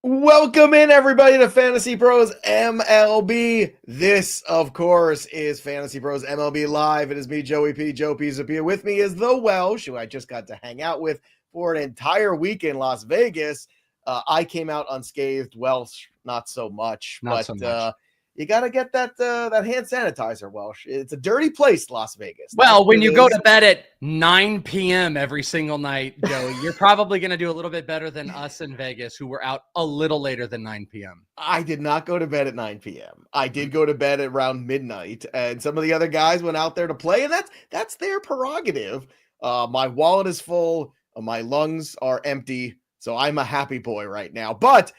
Welcome in, everybody, to Fantasy Pros MLB. This, of course, is Fantasy Pros MLB Live. It is me, Joey P. Joe Pisapia. With me is the Welsh, who I just got to hang out with for an entire week in Las Vegas. I came out unscathed. Welsh, not so much. Not so much. You got to get that hand sanitizer, Welsh. It's a dirty place, Las Vegas. Well, when you go to bed at 9 p.m. every single night, Joey, you're probably going to do a little bit better than us in Vegas, who were out a little later than 9 p.m. I did not go to bed at 9 p.m. I did go to bed at around midnight, and some of the other guys went out there to play, and that's their prerogative. My wallet is full. My lungs are empty, so I'm a happy boy right now. But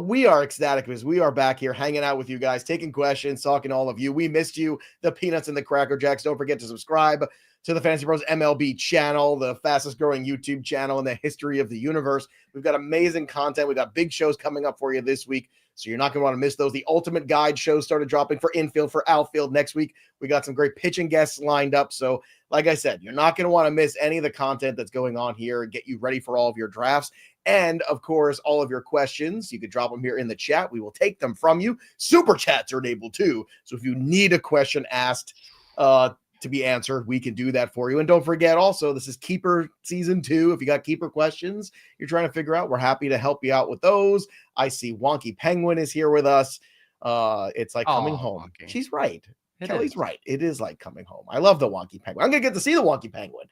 we are ecstatic because we are back here hanging out with you guys, taking questions, talking to all of you. We missed you, the Peanuts and the Cracker Jacks. Don't forget to subscribe to the Fantasy Pros MLB channel, the fastest growing YouTube channel in the history of the universe. We've got amazing content. We've got big shows coming up for you this week, so you're not going to want to miss those. The Ultimate Guide shows started dropping for infield, for outfield next week. We got some great pitching guests lined up. So like I said, you're not going to want to miss any of the content that's going on here and get you ready for all of your drafts. And, of course, all of your questions, you could drop them here in the chat. We will take them from you. Super chats are enabled, too. So if you need a question asked to be answered, we can do that for you. And don't forget, also, this is Keeper Season 2. If you got Keeper questions you're trying to figure out, we're happy to help you out with those. I see Wonky Penguin is here with us. It's like coming home. Wonky. She's right. Kelly's right. It is like coming home. I love the Wonky Penguin. I'm going to get to see the Wonky Penguin.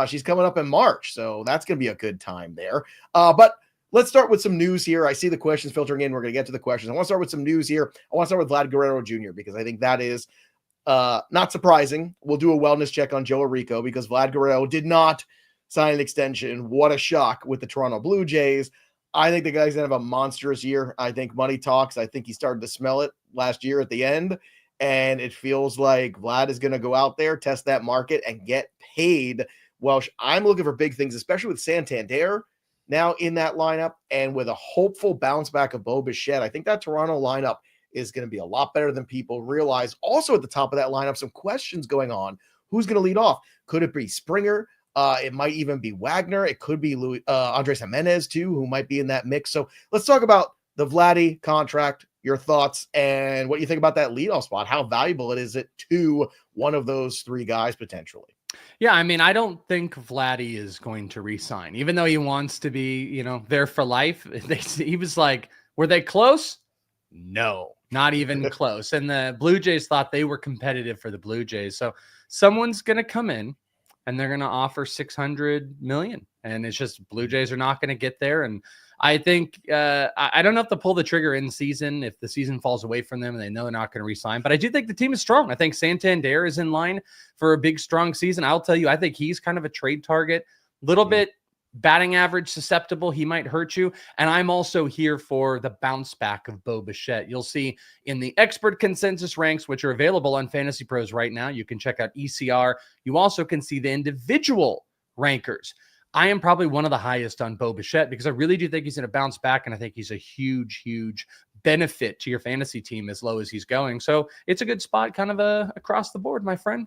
She's coming up in March, so that's going to be a good time there. But let's start with some news here. I see the questions filtering in. We're going to get to the questions. I want to start with some news here. I want to start with Vlad Guerrero Jr. because I think that is not surprising. We'll do a wellness check on Joe Arrico because Vlad Guerrero did not sign an extension. What a shock with the Toronto Blue Jays. I think the guy's going to have a monstrous year. I think money talks. I think he started to smell it last year at the end. And it feels like Vlad is going to go out there, test that market, and get paid. Welsh, I'm looking for big things, especially with Santander now in that lineup and with a hopeful bounce back of Bo Bichette. I think that Toronto lineup is going to be a lot better than people realize. Also at the top of that lineup, some questions going on. Who's going to lead off? Could it be Springer? It might even be Wagner. It could be Andres Jimenez, too, who might be in that mix. So let's talk about the Vladdy contract, your thoughts, and what you think about that leadoff spot. How valuable is it to one of those three guys potentially? Yeah, I mean, I don't think Vladdy is going to re-sign, even though he wants to be, there for life. He was like, were they close? No, not even close. And the Blue Jays thought they were competitive for the Blue Jays. So someone's going to come in and they're going to offer $600 million. And it's just Blue Jays are not going to get there. And I think I don't know if they'll pull the trigger in season if the season falls away from them and they know they're not going to re-sign. But I do think the team is strong. I think Santander is in line for a big, strong season. I'll tell you, I think he's kind of a trade target, little bit batting average susceptible. He might hurt you. And I'm also here for the bounce back of Bo Bichette. You'll see in the expert consensus ranks, which are available on Fantasy Pros right now. You can check out ECR. You also can see the individual rankers. I am probably one of the highest on Bo Bichette because I really do think he's going to bounce back, and I think he's a huge, huge benefit to your fantasy team as low as he's going. So it's a good spot kind of across the board, my friend.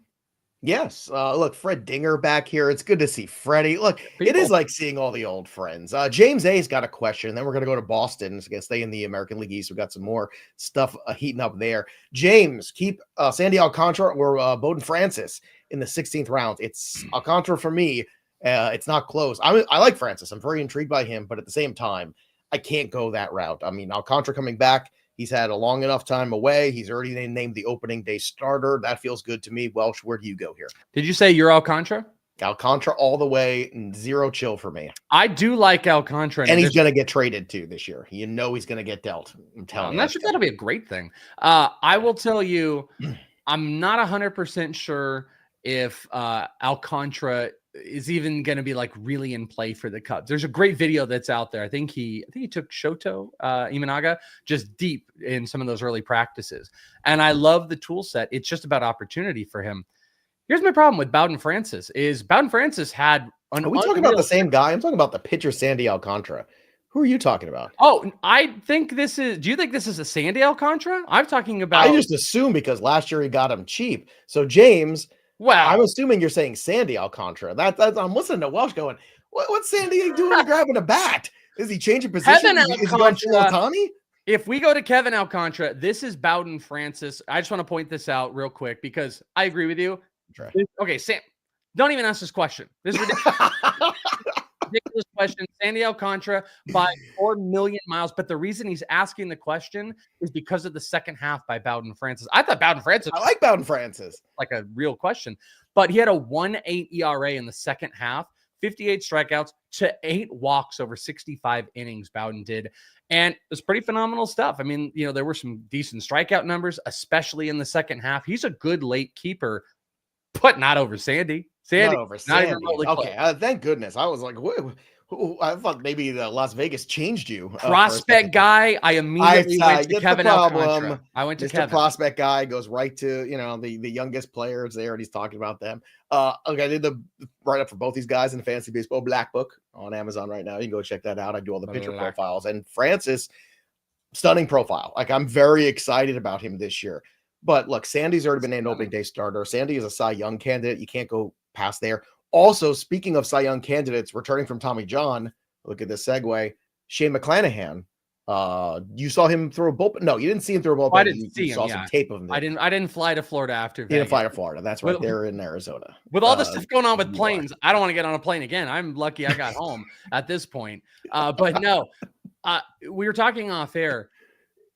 Yes. Look, Fred Dinger back here. It's good to see Freddie. Look, it is like seeing all the old friends. James A's got a question. Then we're going to go to Boston. It's going to stay in the American League East. We've got some more stuff heating up there. James, keep Sandy Alcantara or Bowden Francis in the 16th round. It's Alcantara for me. It's not close. I like Francis. I'm very intrigued by him, but at the same time, I can't go that route. I mean, Alcantara coming back. He's had a long enough time away. He's already named the opening day starter. That feels good to me. Welsh, where do you go here? Did you say you're Alcantara? Alcantara all the way, and zero chill for me. I do like Alcantara. And he's going to get traded too this year. He's going to get dealt. I'm telling you. I'm not sure that'll be a great thing. I will tell you, I'm not 100% sure if Alcantara is even going to be like really in play for the Cubs. There's a great video that's out there. I think he took Shoto Imanaga just deep in some of those early practices. And I love the tool set. It's just about opportunity for him. Here's my problem with Bowden Francis is Bowden Francis had Are we talking about the same guy? I'm talking about the pitcher Sandy Alcantara. Who are you talking about? Oh, I think do you think this is a Sandy Alcantara? I'm talking about. I just assume because last year he got him cheap. So James, well, I'm assuming you're saying Sandy Alcantara. That's I'm listening to Welsh going, what's Sandy doing grabbing a bat? Is he changing position? Is he going full Ohtani? If we go to Kevin Alcantara, this is Bowden Francis. I just want to point this out real quick because I agree with you. Okay, Sam, don't even ask this question. This is ridiculous. Ridiculous question. Sandy Alcantara by 4 million miles. But the reason he's asking the question is because of the second half by Bowden Francis. I thought Bowden Francis. I like Bowden Francis. Like a real question. But he had a 1.8 ERA in the second half, 58 strikeouts to 8 walks over 65 innings. Bowden did. And it was pretty phenomenal stuff. I mean, there were some decent strikeout numbers, especially in the second half. He's a good late keeper, but not over Sandy. Not over Sandy. Okay, thank goodness. I was like, I thought maybe the Las Vegas changed you. Prospect guy. I immediately went to Kevin Alcantara. I went to Kevin. Prospect guy goes right to the youngest players there, and he's talking about them. Okay, I did the write up for both these guys in the Fantasy Baseball Black Book on Amazon right now. You can go check that out. I do all the pitcher profiles, and Francis, stunning profile. Like, I'm very excited about him this year. But look, Sandy's already been named opening day starter. Sandy is a Cy Young candidate. You can't go past there. Also, speaking of Cy Young candidates returning from Tommy John, look at this segue. Shane McClanahan. You saw him throw a bullpen. No, you didn't see him throw a bullpen. I didn't see him. Saw some tape of him. I didn't fly to Florida after. He didn't fly to Florida. That's right. They're in Arizona. With all this stuff going on with planes, I don't want to get on a plane again. I'm lucky I got home at this point. But no, we were talking off air.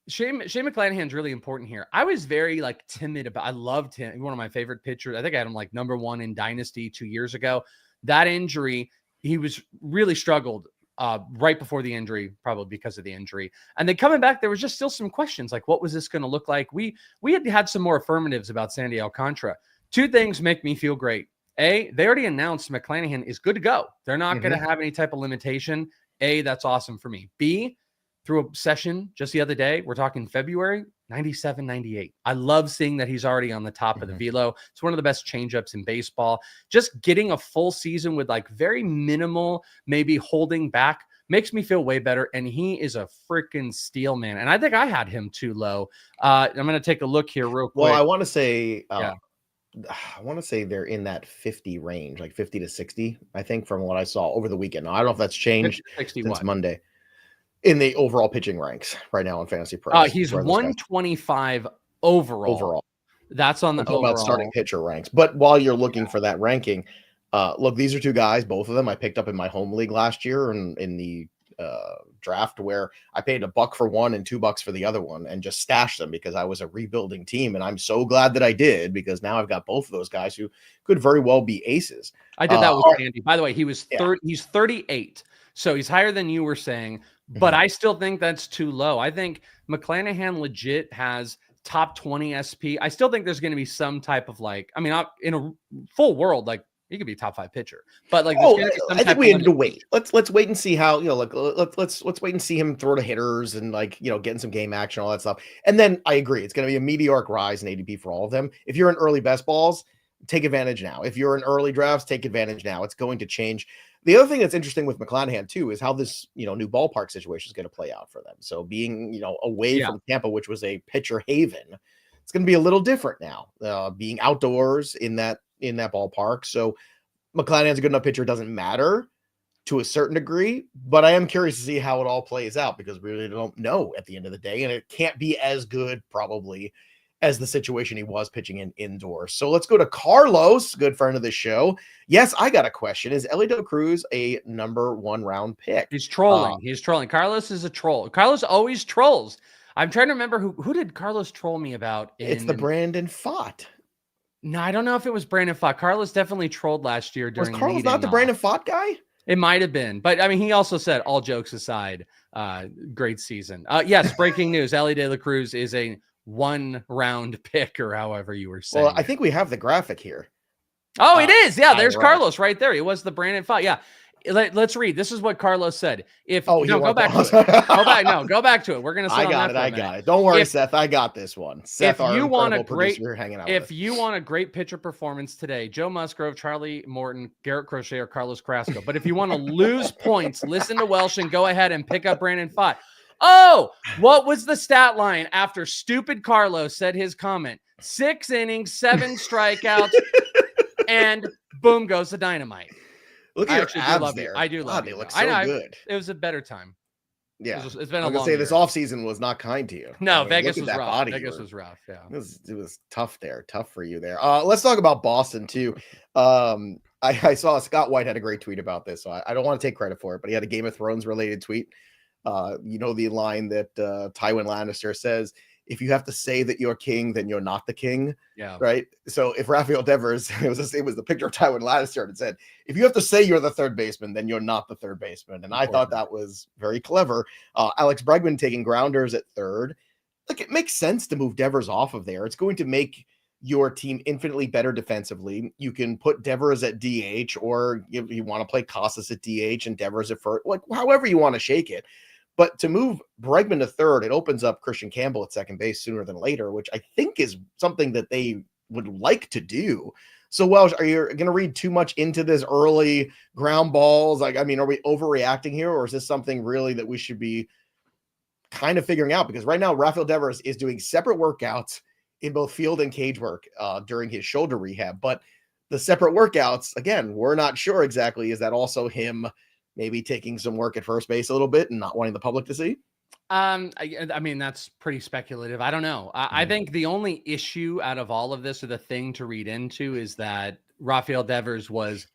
Shane McClanahan's really important here. I was very timid about. I loved him. One of my favorite pitchers. I think I had him number 1 in Dynasty 2 years ago. That injury, he was really struggled right before the injury, probably because of the injury. And then coming back, there was just still some questions like, what was this going to look like? We had some more affirmatives about Sandy Alcantara. 2 things make me feel great. A, they already announced McClanahan is good to go. They're not going to have any type of limitation. A, that's awesome for me. B, through a session just the other day, we're talking February, 97, 98. I love seeing that he's already on the top of the velo. It's one of the best changeups in baseball. Just getting a full season with very minimal, maybe holding back, makes me feel way better. And he is a freaking steal, man. And I think I had him too low. I'm going to take a look here real quick. Well, I want to say, they're in that 50 range, 50 to 60, I think, from what I saw over the weekend. Now, I don't know if that's changed since Monday. In the overall pitching ranks right now on Fantasy Pros. He's 125 overall. That's on the overall. About starting pitcher ranks. But while you're looking for that ranking, look, these are 2 guys, both of them I picked up in my home league last year in the draft, where I paid $1 for one and $2 for the other one and just stashed them because I was a rebuilding team. And I'm so glad that I did, because now I've got both of those guys who could very well be aces. I did that with Andy. By the way, he's 38. So he's higher than you were saying. But I still think that's too low. I think McClanahan legit has top 20 SP. I still think there's going to be some type of in a full world, he could be a top 5 pitcher. But I think we need to wait. Let's wait and see how let's wait and see him throw to hitters and getting some game action, all that stuff. And then I agree, it's going to be a meteoric rise in ADP for all of them. If you're in early best balls, take advantage now. If you're in early drafts, take advantage now. It's going to change. The other thing that's interesting with McClanahan too is how this, new ballpark situation is going to play out for them. So being, away from Tampa, which was a pitcher haven, it's going to be a little different now. Being outdoors in that ballpark. So McClanahan's a good enough pitcher. It doesn't matter to a certain degree, but I am curious to see how it all plays out, because we really don't know at the end of the day, and it can't be as good probably as the situation he was pitching in indoors. So let's go to Carlos, good friend of the show. Yes, I got a question. Is Elly Cruz a number 1 round pick? He's trolling. He's trolling. Carlos is a troll. Carlos always trolls. I'm trying to remember who did Carlos troll me about. It's the Brandon Pfaadt. No, I don't know if it was Brandon Pfaadt. Carlos definitely trolled last year during. Was Carlos not the Brandon Pfaadt guy? It might have been, but I mean, he also said, all jokes aside, great season. Yes, breaking news: Elly De La Cruz is a 1 round pick, or however you were saying. Well, I think we have the graphic here. Oh, it is. Yeah, there's Carlos right there. It was the Brandon Pfaadt. Yeah. Let's read. This is what Carlos said. Go back to it. Go back to it. We're gonna. I got it. Don't worry, Seth. I got this one. Seth, if you want a great producer, hanging out. If you want a great pitcher performance today, Joe Musgrove, Charlie Morton, Garrett Crochet, or Carlos Carrasco. But if you want to lose points, listen to Welsh and go ahead and pick up Brandon Pfaadt. Oh, what was the stat line after stupid Carlos said his comment? 6 innings, 7 strikeouts, and boom goes the dynamite. Look I at actually your do abs love you. there. I do God, love they you. look I so know. good. It was a better time. Yeah. It's been a I'm gonna long say this year. offseason was not kind to you. No, I mean, Vegas look at was that rough. body. Vegas was rough. Yeah. It was tough there. Tough for you there. Let's talk about Boston too. I saw Scott White had a great tweet about this. So I don't want to take credit for it, but he had a Game of Thrones related tweet. You know, the line that Tywin Lannister says, if you have to say that you're king, then you're not the king. Yeah. Right. So if Rafael Devers, it was the picture of Tywin Lannister, and it said, if you have to say you're the third baseman, then you're not the third baseman. And I thought that was very clever. Alex Bregman taking grounders at third. Like, it makes sense to move Devers off of there. It's going to make your team infinitely better defensively. You can put Devers at DH, or if you want to play Casas at DH and Devers at first, like however you want to shake it. But to move Bregman to third, it opens up Christian Campbell at second base sooner than later, which I think is something that they would like to do. So, Welsh, are you going to read too much into this early ground balls? Like, I mean, are we overreacting here, or is this something really that we should be kind of figuring out? Because right now, Rafael Devers is doing separate workouts in both field and cage work during his shoulder rehab. But the separate workouts, again, we're not sure exactly. Is that also him maybe taking some work at first base a little bit and not wanting the public to see? I mean, that's pretty speculative. I don't know. I think the only issue out of all of this, or the thing to read into, is that Rafael Devers was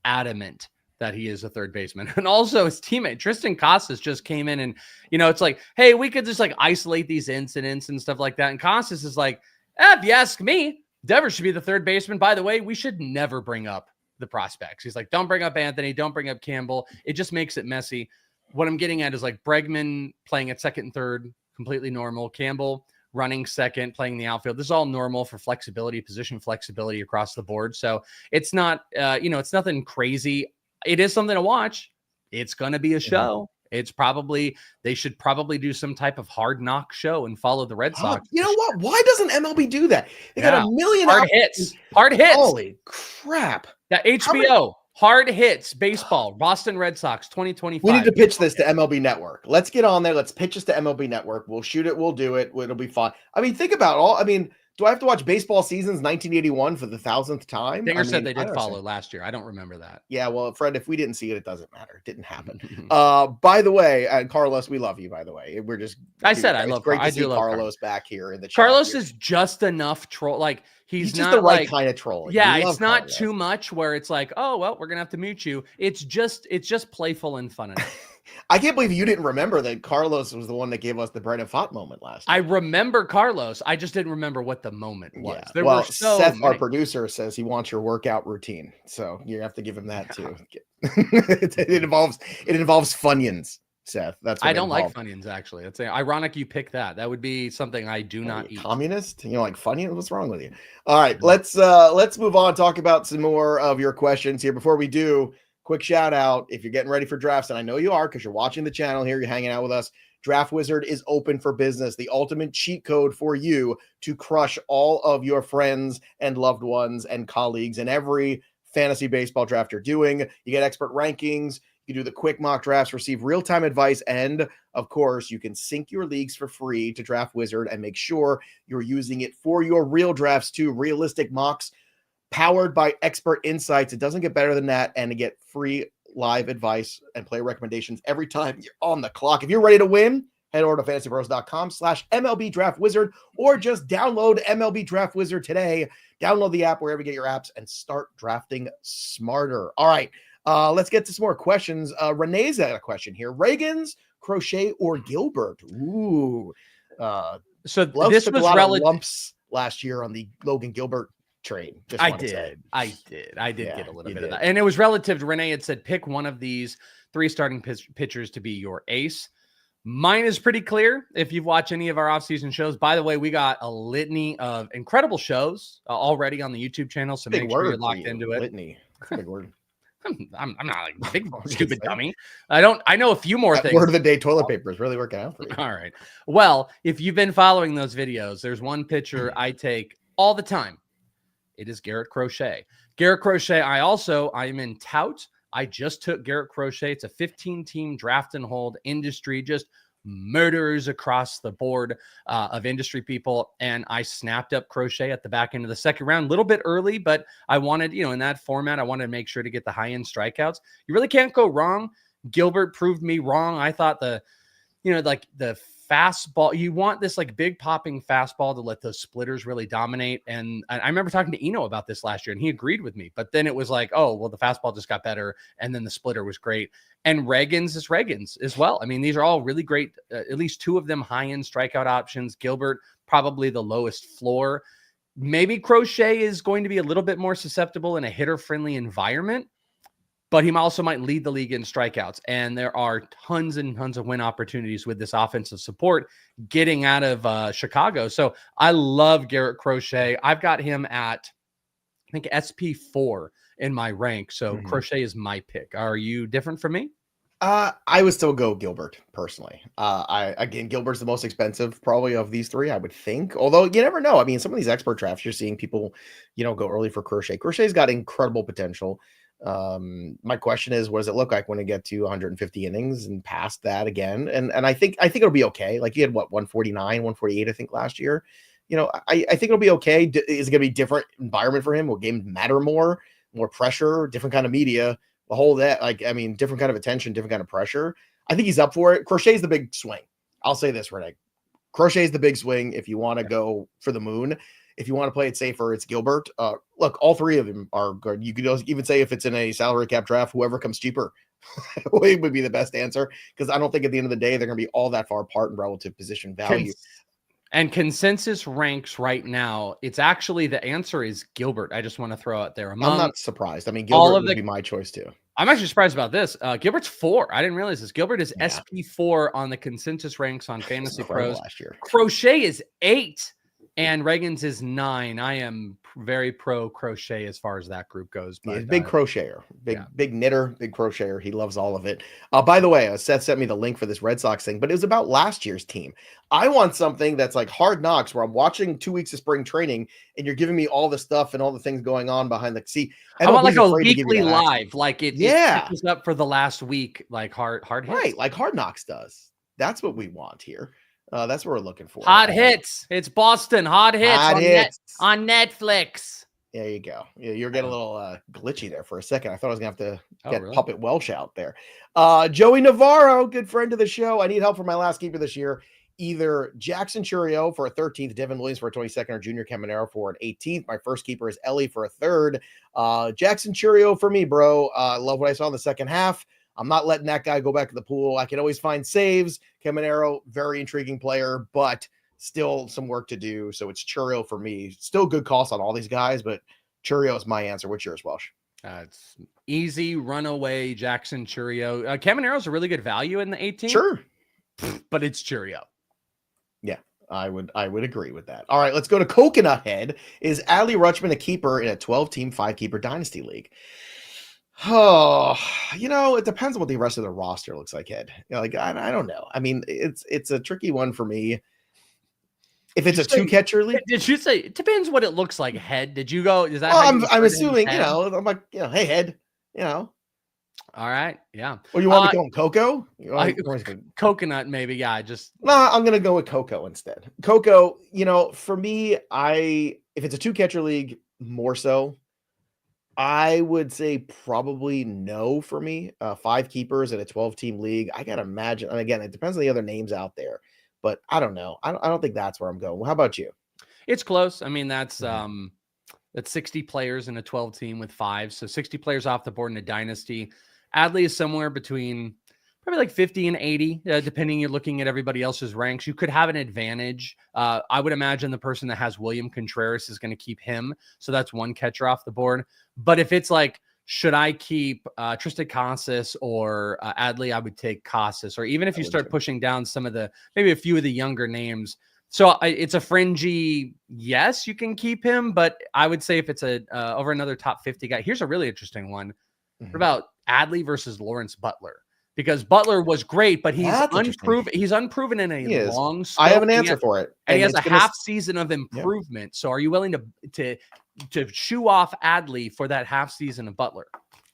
adamant that he is a third baseman. And also his teammate, Tristan Casas, just came in and, you know, it's like, hey, we could just like isolate these incidents and stuff like that. And Casas is like, if you ask me, Devers should be the third baseman. By the way, we should never bring up the prospects. He's like, don't bring up Anthony, don't bring up Campbell. It just makes it messy. What I'm getting at is like Bregman playing at second and third, completely normal. Campbell running second, playing the outfield. This is all normal for flexibility, position flexibility across the board. So it's not, it's nothing crazy. It is something to watch. It's going to be a show. It's probably, they should probably do some type of hard knock show and follow the Red Sox. You know what? Why doesn't MLB do that? They got a million hard hits. Hard hits. Holy crap. That HBO. Hard hits baseball, Boston Red Sox 2025. We need to pitch this to MLB Network. Let's get on there. Let's pitch this to MLB Network. We'll shoot it. We'll do it. It'll be fun. I mean, think about do I have to watch baseball seasons 1981 for the 1000th time? Dinger said they did follow last year. I don't remember that. Yeah, well, Fred, if we didn't see it, it doesn't matter. It didn't happen. By the way, and Carlos, we love you, by the way. We're just I love great to see Carlos back here in the chat. Carlos is just enough troll. Like he's just not the right kind of troll. Yeah, it's not too much where it's like, oh well, we're gonna have to mute you. It's just playful and fun enough. I can't believe you didn't remember that Carlos was the one that gave us the Brent Fott moment last year. I remember Carlos. I just didn't remember what the moment was. Yeah. There were so Seth, many. our producer, says he wants your workout routine. So you have to give him that too. it involves Funyuns, Seth. That's what I don't like Funyuns, actually. It's ironic you pick that. That would be something I do not eat. Communist? You know, like Funyuns? What's wrong with you? All right, let's move on, talk about some more of your questions here. Before we do, quick shout out. If you're getting ready for drafts, and I know you are because you're watching the channel here, you're hanging out with us. Draft Wizard is open for business, the ultimate cheat code for you to crush all of your friends and loved ones and colleagues in every fantasy baseball draft you're doing. You get expert rankings, you do the quick mock drafts, receive real-time advice, and of course, you can sync your leagues for free to Draft Wizard and make sure you're using it for your real drafts too. Realistic mocks powered by expert insights. It doesn't get better than that, and to get free live advice and play recommendations every time you're on the clock. If you're ready to win, head over to fantasypros.com/MLB Draft Wizard, or just download MLB Draft Wizard today. Download the app wherever you get your apps and start drafting smarter. All right, let's get to some more questions. Renee's got a question here. Ragans, Crochet, or Gilbert? Ooh. So this was relative lumps last year on the Logan Gilbert trade. I did get a little bit of that. And it was relative to Renee had said, pick one of these three starting pitchers to be your ace. Mine is pretty clear. If you've watched any of our offseason shows, by the way, we got a litany of incredible shows already on the YouTube channel. So make sure you're locked into it. Litany. That's a big word. I'm not like a big stupid dummy. I know a few more things. Word of the day, toilet paper is really working out for you. All right. Well, if you've been following those videos, there's one pitcher I take all the time. It is Garrett Crochet. Garrett Crochet, I'm in tout. I just took Garrett Crochet. It's a 15-team draft and hold industry, just murderers across the board of industry people. And I snapped up Crochet at the back end of the second round, a little bit early, but I wanted, in that format, I wanted to make sure to get the high-end strikeouts. You really can't go wrong. Gilbert proved me wrong. I thought the fastball, you want this like big popping fastball to let the splitters really dominate. And I remember talking to Eno about this last year and he agreed with me, but then it was like, oh, well, the fastball just got better. And then the splitter was great. And Ragans is Ragans as well. I mean, these are all really great, at least two of them high-end strikeout options. Gilbert, probably the lowest floor. Maybe Crochet is going to be a little bit more susceptible in a hitter-friendly environment, but he also might lead the league in strikeouts. And there are tons and tons of win opportunities with this offensive support getting out of Chicago. So I love Garrett Crochet. I've got him at, I think, SP4 in my rank. So Crochet is my pick. Are you different from me? I would still go Gilbert personally. Gilbert's the most expensive probably of these three, I would think. Although you never know. I mean, some of these expert drafts, you're seeing people, go early for Crochet. Crochet's got incredible potential. My question is, what does it look like when it get to 150 innings and past that again? And I think it'll be okay. Like he had 149, 148, I think last year. I think it'll be okay. Is it gonna be a different environment for him? Will games matter more pressure, different kind of media, the whole that, different kind of attention, different kind of pressure. I think he's up for it. Crochet's the big swing. I'll say this, Renee. Crochet's the big swing if you want to go for the moon. If you want to play it safer, it's Gilbert. Look, all three of them are good. You could even say if it's in a salary cap draft, whoever comes cheaper would be the best answer, because I don't think at the end of the day they're going to be all that far apart in relative position value. And consensus ranks right now, it's actually the answer is Gilbert. I just want to throw out there. I'm not surprised. I mean, Gilbert would be my choice too. I'm actually surprised about this. Gilbert's 4. I didn't realize this. Gilbert is SP4 on the consensus ranks on Fantasy Pros. Last year. Crochet is 8. And Ragans is 9. I am very pro Crochet as far as that group goes. But, he's a big crocheter, big knitter, big crocheter. He loves all of it. By the way, Seth sent me the link for this Red Sox thing, but it was about last year's team. I want something that's like Hard Knocks, where I'm watching 2 weeks of spring training and you're giving me all the stuff and all the things going on behind the seat. I want like a weekly live, like it catches up for the last week, like hard hits. Right, like Hard Knocks does. That's what we want here. That's what we're looking for. Hot hits. It's Boston. Hot hits on Netflix. There you go. You're getting a little glitchy there for a second. I thought I was going to have to get Puppet Welsh out there. Joey Navarro, good friend of the show. I need help for my last keeper this year. Either Jackson Chourio for a 13th, Devin Williams for a 22nd, or Junior Caminero for an 18th. My first keeper is Elly for a 3rd. Jackson Chourio for me, bro. Love what I saw in the second half. I'm not letting that guy go back to the pool. I can always find saves. Caminero, very intriguing player, but still some work to do. So it's Chourio for me. Still good cost on all these guys, but Chourio is my answer. What's yours, Welsh? It's easy runaway Jackson Chourio. Caminero's a really good value in the 18. Sure. But it's Chourio. Yeah, I would agree with that. All right, let's go to Coconut Head. Is Adley Rutschman a keeper in a 12-team, 5-keeper dynasty league? Oh, it depends on what the rest of the roster looks like, Ed. I don't know. I mean, it's a tricky one for me. If it's a 2-catcher league, did you say it depends what it looks like? Head? Did you go? Is that? Well, I'm assuming. I'm like, hey, Head. All right, yeah. Or you want me to go Coco? Coconut, maybe. Yeah, I'm gonna go with Coco instead. Coco, for me, if it's a 2-catcher league, more so. I would say probably no for me. 5 keepers in a 12-team league. I gotta imagine. And again, it depends on the other names out there, but I don't know. I don't think that's where I'm going. Well, how about you? It's close. I mean, that's 60 players in a 12-team with 5, so 60 players off the board in a dynasty. Adley is somewhere between probably like 50 and 80, depending. You're looking at everybody else's ranks. You could have an advantage. I would imagine the person that has William Contreras is going to keep him. So that's one catcher off the board. But if it's like, should I keep Tristan Casas or Adley, I would take Casas. Or even if you start pushing down some of maybe a few of the younger names. So it's a fringy, yes, you can keep him. But I would say if it's over another top 50 guy, here's a really interesting one. What about Adley versus Lawrence Butler? Because Butler was great, but he's unproven. He's unproven in a long scope. I have an answer for it. And he has a half season of improvement. So are you willing to shoo off Adley for that half season of Butler?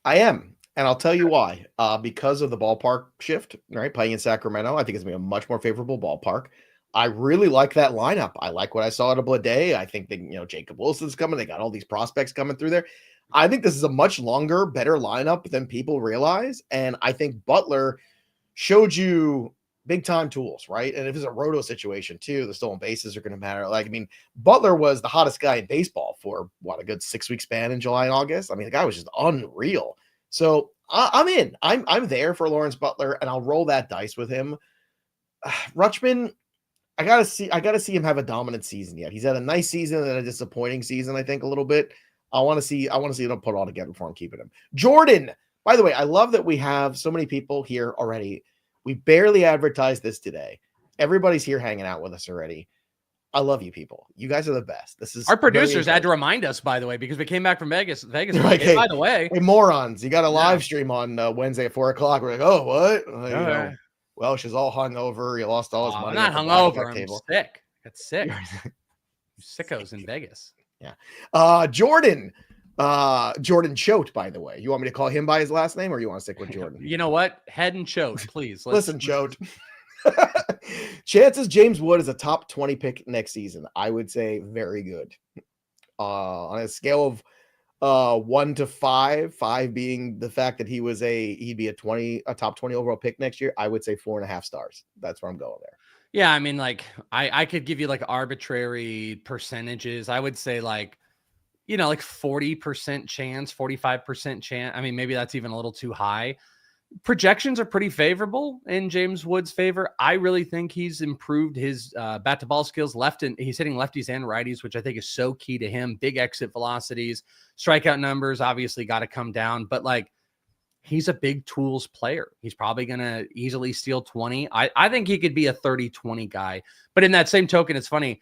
I am. And I'll tell you why. Because of the ballpark shift, right? Playing in Sacramento, I think it's going to be a much more favorable ballpark. I really like that lineup. I like what I saw at Blade. I think that, Jacob Wilson's coming. They got all these prospects coming through there. I think this is a much longer, better lineup than people realize. And I think Butler showed you big time tools, right? And if it's a roto situation too, the stolen bases are going to matter. Butler was the hottest guy in baseball for a good 6-week span in July and August. The guy was just unreal. So I'm in. I'm there for Lawrence Butler, and I'll roll that dice with him. Rutschman, I gotta see him have a dominant season yet. He's had a nice season and a disappointing season, I think, a little bit. I want to see him put it all together before I'm keeping him. Jordan, by the way, I love that we have so many people here already. We barely advertised this today. Everybody's here hanging out with us already. I love you people. You guys are the best. This is our producers had to remind us, by the way, because we came back from Vegas. Like, hey, by the way, hey, morons, you got a live stream on Wednesday at 4:00. We're like, oh, what? Welsh is all hungover. He lost all his money. I'm not hungover. I'm sick. I got sick. Sickos in Vegas. Yeah. Jordan Choate, by the way. You want me to call him by his last name, or you want to stick with Jordan? You know what? Head and Choate, please. Listen, Choate. Chances James Wood is a top 20 pick next season. I would say very good. On a scale of 1 to 5, 5 being the fact that he'd be a top 20 overall pick next year, I would say 4.5 stars. That's where I'm going there. Yeah, I could give you arbitrary percentages. I would say 40% chance, 45% chance. Maybe that's even a little too high. Projections are pretty favorable in James Wood's favor. I really think he's improved his bat to ball skills. He's hitting lefties and righties, which I think is so key to him. Big exit velocities, strikeout numbers obviously got to come down, but he's a big tools player. He's probably going to easily steal 20. I think he could be a 30-20 guy. But in that same token, it's funny.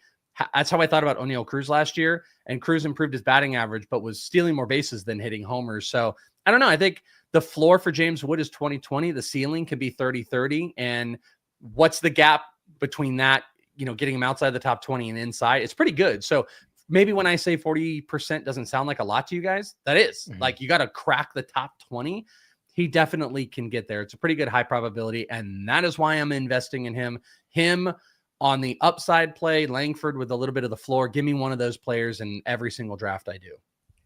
That's how I thought about O'Neill Cruz last year. And Cruz improved his batting average, but was stealing more bases than hitting homers. So I don't know. I think the floor for James Wood is 20-20. The ceiling could be 30-30. And what's the gap between that, getting him outside the top 20 and inside? It's pretty good. So maybe when I say 40% doesn't sound like a lot to you guys, that is. You got to crack the top 20. He definitely can get there. It's a pretty good high probability. And that is why I'm investing in him. Him on the upside play, Langford with a little bit of the floor. Give me one of those players in every single draft I do.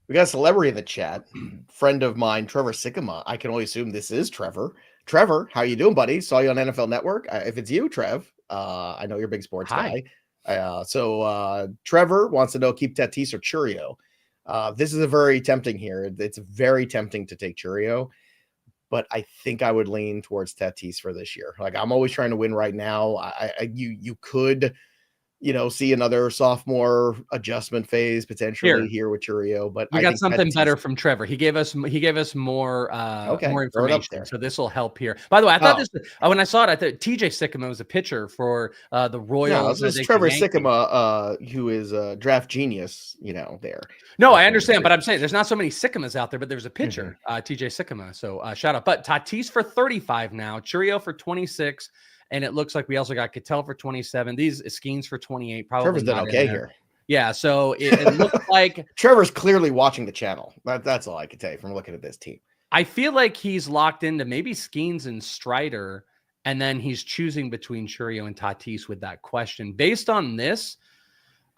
We got a celebrity in the chat. Friend of mine, Trevor Sycamore. I can only assume this is Trevor. Trevor, how you doing, buddy? Saw you on NFL Network. If it's you, Trev, I know you're a big sports guy. So Trevor wants to know, keep Tatis or Chourio. This is a very tempting here. It's very tempting to take Chourio, but I think I would lean towards Tatis for this year. I'm always trying to win right now. You could, see another sophomore adjustment phase potentially here with Chourio, but we got something better from Trevor. He gave us more more information, so this will help here. By the way, I thought when I saw it, I thought TJ Sycamore was a pitcher for the Royals. No, this is Trevor Sycamore, who is a draft genius. There. No, I understand, but I'm saying there's not so many Sycamore's out there, but there's a pitcher, TJ Sycamore. So shout out. But Tatis for 35 now, Chourio for 26. And it looks like we also got Cattell for 27. These Skeens for 28. Probably Trevor's done okay here. Yeah, so it looks like Trevor's clearly watching the channel. That's all I can tell you from looking at this team. I feel like he's locked into maybe Skeens and Strider, and then he's choosing between Chourio and Tatis with that question. Based on this,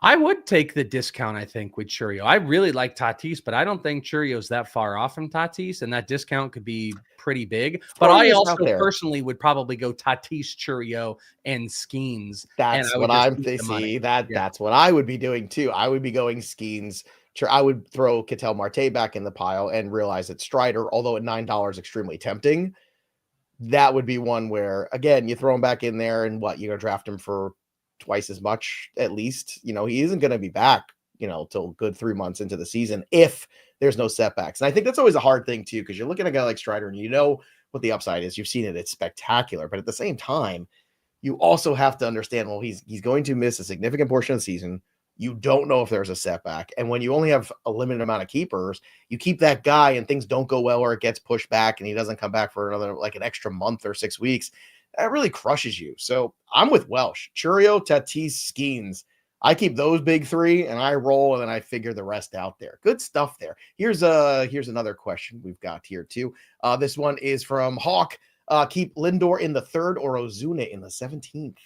I would take the discount, I think, with Chourio. I really like Tatis, but I don't think Chourio's that far off from Tatis, and that discount could be pretty big. But I also personally would probably go Tatis, Chourio, and Skeens. That's what that's what I would be doing too. I would be going Skeens. I would throw Ketel Marte back in the pile and realize that Strider, although at $9 extremely tempting, that would be one where, again, you throw him back in there and you're going to draft him for twice as much at least. He isn't going to be back till good 3 months into the season if there's no setbacks. And I think that's always a hard thing too, because you're looking at a guy like Strider and what the upside is. You've seen it, it's spectacular, but at the same time you also have to understand, he's going to miss a significant portion of the season. You don't know if there's a setback, and when you only have a limited amount of keepers, you keep that guy and things don't go well, or it gets pushed back and he doesn't come back for another an extra month or 6 weeks. That really crushes you. So I'm with Welsh. Chourio, Tatis, Skeens. I keep those big three and I roll and then I figure the rest out there. Good stuff there. Here's another question we've got here too. This one is from Hawk. Keep Lindor in the 3rd or Ozuna in the 17th.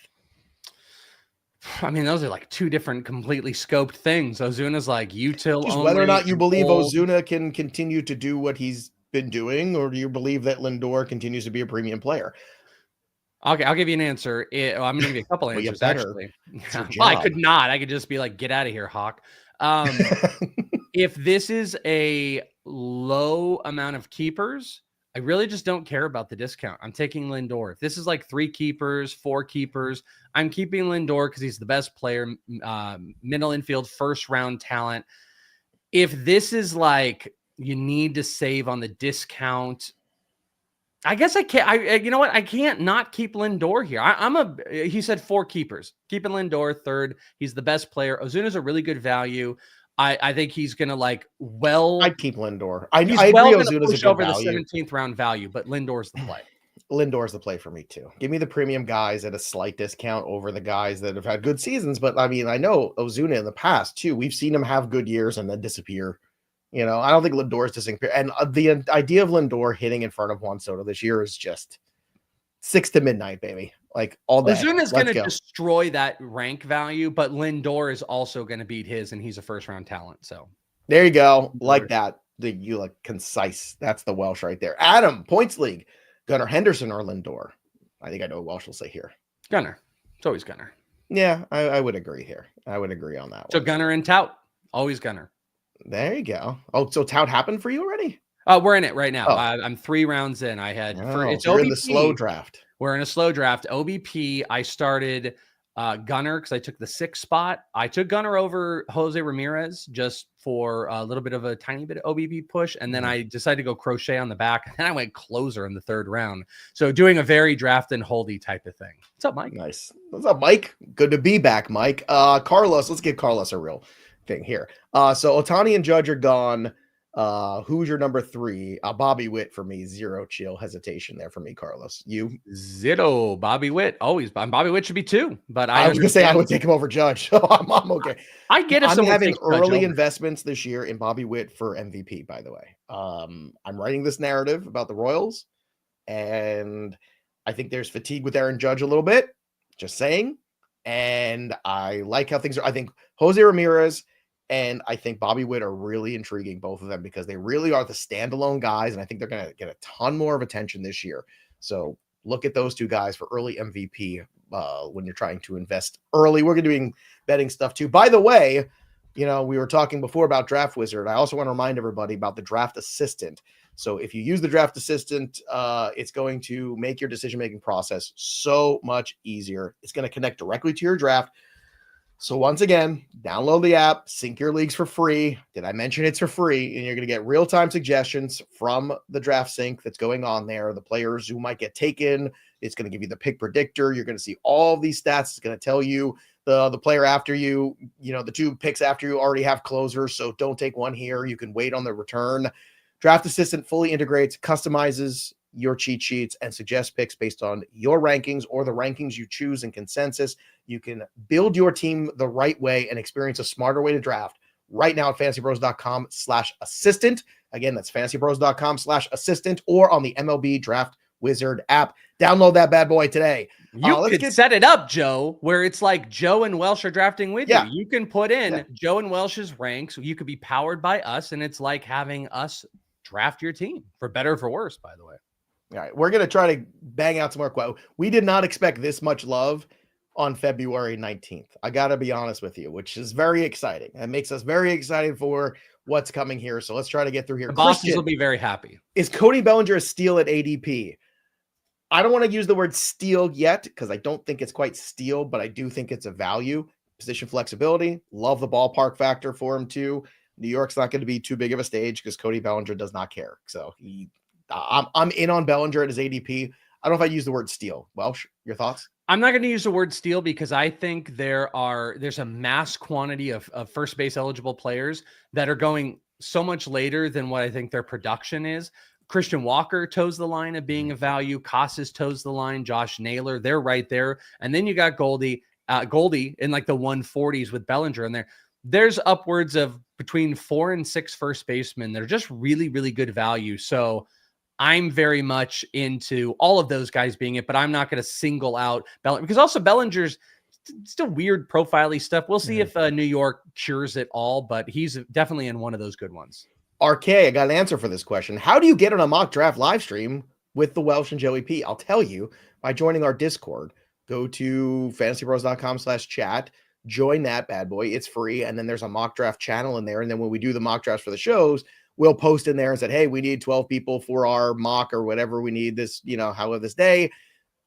I mean, those are like two different completely scoped things. Ozuna's like util Just only. whether or not you believe old. Ozuna can continue to do what he's been doing, or do you believe that Lindor continues to be a premium player? Okay, I'll give you an answer. I'm going to give you a couple Well, you answers, better. actually. Well, I could not. I could just be like, get out of here, Hawk. If this is a low amount of keepers, I really just don't care about the discount. I'm taking Lindor. If this is like 3 keepers, 4 keepers, I'm keeping Lindor because he's the best player, middle infield, first-round talent. If this is like you need to save on the discount, I guess I can't. You know what? I can't not keep Lindor here. He said 4 keepers. Keeping Lindor 3rd. He's the best player. Ozuna's a really good value. I think he's gonna I'd keep Lindor. I agree. Ozuna's Ozuna's a over good the value. 17th round value, but Lindor's the play. Lindor's the play for me too. Give me the premium guys at a slight discount over the guys that have had good seasons. But I mean, I know Ozuna in the past too. We've seen him have good years and then disappear. You know, I don't think Lindor's disappear. And the idea of Lindor hitting in front of Juan Soto this year is just 6 to midnight, baby. Like all day. Ozuna's going to destroy that rank value, but Lindor is also going to beat his, and he's a first-round talent. So there you go. Like that. You like concise. That's the Welsh right there. Adam, points league. Gunnar Henderson or Lindor? I think I know what Welsh will say here. Gunnar. It's always Gunnar. Yeah, I would agree here. I would agree on that So one. Gunnar and Tout. Always Gunnar. There you go. Oh, so Tout happened for you already? We're in it right now. I'm 3 rounds in. I had it's in the slow draft. We're in a slow draft. OBP, I started Gunnar because I took the 6th spot. I took Gunnar over Jose Ramirez just for a little bit of a tiny bit of OBP push. And then I decided to go Crochet on the back. And I went closer in the 3rd round. So doing a very draft and holdy type of thing. What's up, Mike? Nice. What's up, Mike? Good to be back, Mike. Carlos, let's give Carlos a real thing here. So Ohtani and Judge are gone. Who's your number 3? Bobby Witt for me. 0 chill hesitation there for me, Carlos. You? 0. Bobby Witt. Always. Bobby Witt should be 2. But I was going to say I would take him over Judge. So I'm okay. I get if I'm having early investments this year in Bobby Witt for MVP, by the way. I'm writing this narrative about the Royals, and I think there's fatigue with Aaron Judge a little bit. Just saying. And I like how things are. I think Jose Ramirez and I think Bobby Witt are really intriguing, both of them, because they really are the standalone guys. And I think they're going to get a ton more of attention this year. So look at those 2 guys for early MVP when you're trying to invest early. We're going to be doing betting stuff too. By the way, you know, we were talking before about Draft Wizard. I also want to remind everybody about the Draft Assistant. So if you use the Draft Assistant, it's going to make your decision-making process so much easier. It's going to connect directly to your draft. So once again, download the app, sync your leagues for free. Did I mention it's for free? And you're going to get real-time suggestions from the draft sync that's going on there, the players who might get taken. It's going to give you the pick predictor. You're going to see all of these stats. It's going to tell you the player after you, you know, the 2 picks after you already have closers. So don't take one here. You can wait on the return. Draft Assistant fully integrates, customizes your cheat sheets, and suggest picks based on your rankings or the rankings you choose in consensus. You can build your team the right way and experience a smarter way to draft right now at fantasypros.com/assistant. Again, that's fantasypros.com/assistant or on the MLB Draft Wizard app. Download that bad boy today. You could set it up, Joe, where it's like Joe and Welsh are drafting with you. You can put in Joe and Welsh's ranks. You could be powered by us, and it's like having us draft your team, for better or for worse, by the way. All right, we're going to try to bang out some more quotes. We did not expect this much love on February 19th. I got to be honest with you, which is very exciting. It makes us very excited for what's coming here. So let's try to get through here. The bosses will be very happy. Is Cody Bellinger a steal at ADP? I don't want to use the word steal yet because I don't think it's quite steal, but I do think it's a value. Position flexibility. Love the ballpark factor for him too. New York's not going to be too big of a stage because Cody Bellinger does not care. So I'm in on Bellinger at his ADP. I don't know if I use the word steal. Welsh, your thoughts? I'm not going to use the word steal because I think there's a mass quantity of first base eligible players that are going so much later than what I think their production is. Christian Walker toes the line of being a value. Casas toes the line. Josh Naylor, they're right there. And then you got Goldie Goldie in like the 140s with Bellinger in there. There's upwards of between 4 and 6 first basemen. They're just really, really good value. So I'm very much into all of those guys being it, but I'm not going to single out Bellinger because also Bellinger's still weird profile-y stuff. We'll see if New York cures it all, but he's definitely in one of those good ones. RK, I got an answer for this question. How do you get on a mock draft live stream with the Welsh and Joey P? I'll tell you by joining our Discord. Go to fantasypros.com/chat. Join that bad boy. It's free. And then there's a mock draft channel in there. And then when we do the mock drafts for the shows, we'll post in there and say, hey, we need 12 people for our mock or whatever we need this, however this day.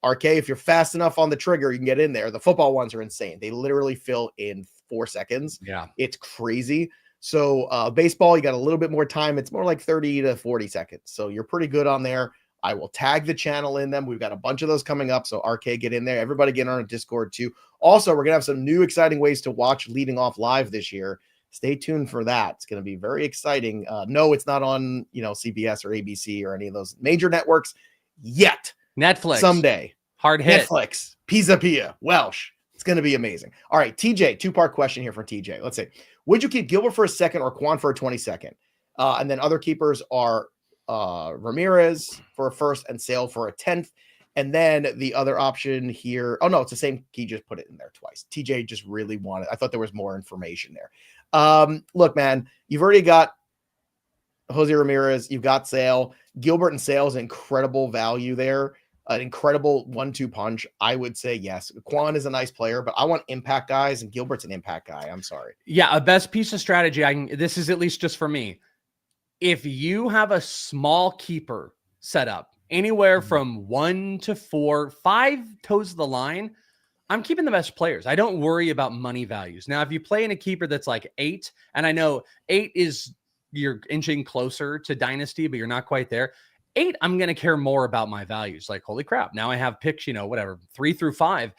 RK, if you're fast enough on the trigger, you can get in there. The football ones are insane. They literally fill in 4 seconds. Yeah. It's crazy. So baseball, you got a little bit more time. It's more like 30 to 40 seconds. So you're pretty good on there. I will tag the channel in them. We've got a bunch of those coming up. So RK, get in there. Everybody get on a Discord too. Also, we're going to have some new exciting ways to watch leading off live this year. Stay tuned for that. It's going to be very exciting. No, it's not on, CBS or ABC or any of those major networks yet. Netflix. Someday. Hard hit. Netflix. Pisapia. Welsh. It's going to be amazing. All right, TJ, 2-part question here from TJ. Let's see. Would you keep Gilbert for a second or Kwan for a 22nd? And then other keepers are Ramirez for a first and Sale for a 10th. And then the other option here. Oh, no, it's the same. He just put it in there twice. TJ just really wanted. I thought there was more information there. Look, man, you've already got Jose Ramirez. You've got Sale. Gilbert and Sale's incredible value there. An incredible 1-2 punch. I would say yes. Kwan is a nice player, but I want impact guys, and Gilbert's an impact guy. I'm sorry. Yeah, a best piece of strategy. This is at least just for me. If you have a small keeper set up anywhere from 1 to 4, 5 toes of the line, I'm keeping the best players. I don't worry about money values. Now, if you play in a keeper that's like 8, and I know 8 is you're inching closer to dynasty, but you're not quite there. 8, I'm going to care more about my values. Like, holy crap. Now I have picks, 3 through 5.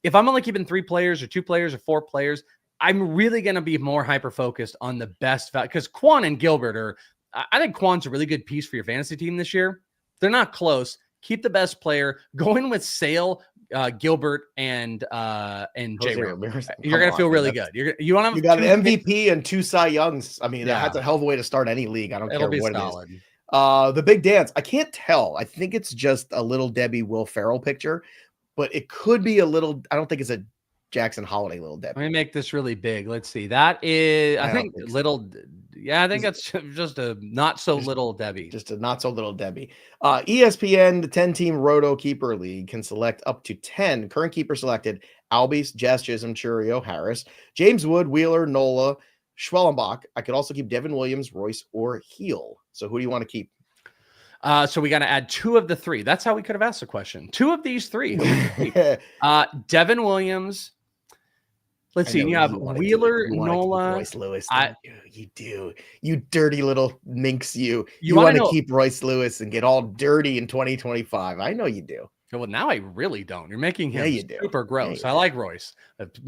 If I'm only keeping 3 players or 2 players or 4 players, I'm really going to be more hyper-focused on the best value. Because Kwan and Gilbert I think Kwan's a really good piece for your fantasy team this year. They're not close. Keep the best player. Go in with Sale, Gilbert, and J. Ramirez. You're going to feel really good. You got an MVP and 2 Cy Youngs. I mean, that's a hell of a way to start any league. I don't care what solid. It is. The big dance. I can't tell. I think it's just a Little Debbie Will Ferrell picture, but it could be a little. I don't think it's a Jackson Holiday Little Debbie. Let me make this really big. Let's see. That is, I think little. Yeah, I think that's just a not so little Debbie. Just a not so little Debbie. ESPN, the 10-team Roto Keeper League can select up to 10 current keepers selected: Albies, Jazz Chisholm, Chourio, Harris, James Wood, Wheeler, Nola, Schwellenbach. I could also keep Devin Williams, Royce, or Heel. So who do you want to keep? So we got to add 2 of the 3. That's how we could have asked the question. 2 of these 3. Devin Williams. Let's see. You have Wheeler, Nola. Royce Lewis. You do. You dirty little minx. You want to keep Royce Lewis and get all dirty in 2025. I know you do. Well, now I really don't. You're making him super gross. I like Royce.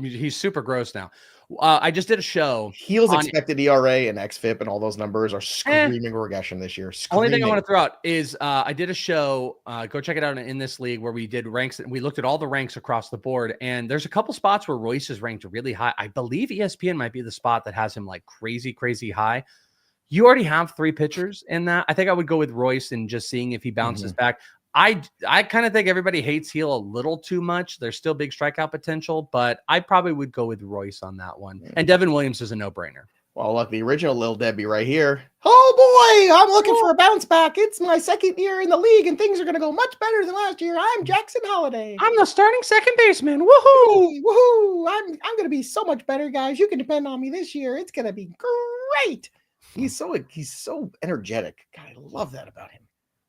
He's super gross now. I just did a show. Heel's expected ERA and XFIP and all those numbers are screaming regression this year. Only thing I want to throw out is I did a show. Go check it out in this league where we did ranks. We looked at all the ranks across the board, and there's a couple spots where Royce is ranked really high. I believe ESPN might be the spot that has him like crazy, crazy high. You already have 3 pitchers in that. I think I would go with Royce and just seeing if he bounces back. I kind of think everybody hates Heel a little too much. There's still big strikeout potential, but I probably would go with Royce on that one. And Devin Williams is a no-brainer. Well, look, the original Lil Debbie right here. Oh, boy, I'm looking for a bounce back. It's my 2nd year in the league, and things are going to go much better than last year. I'm Jackson Holiday. I'm the starting second baseman. Woohoo! Woohoo! I'm going to be so much better, guys. You can depend on me this year. It's going to be great. He's so energetic. God, I love that about him.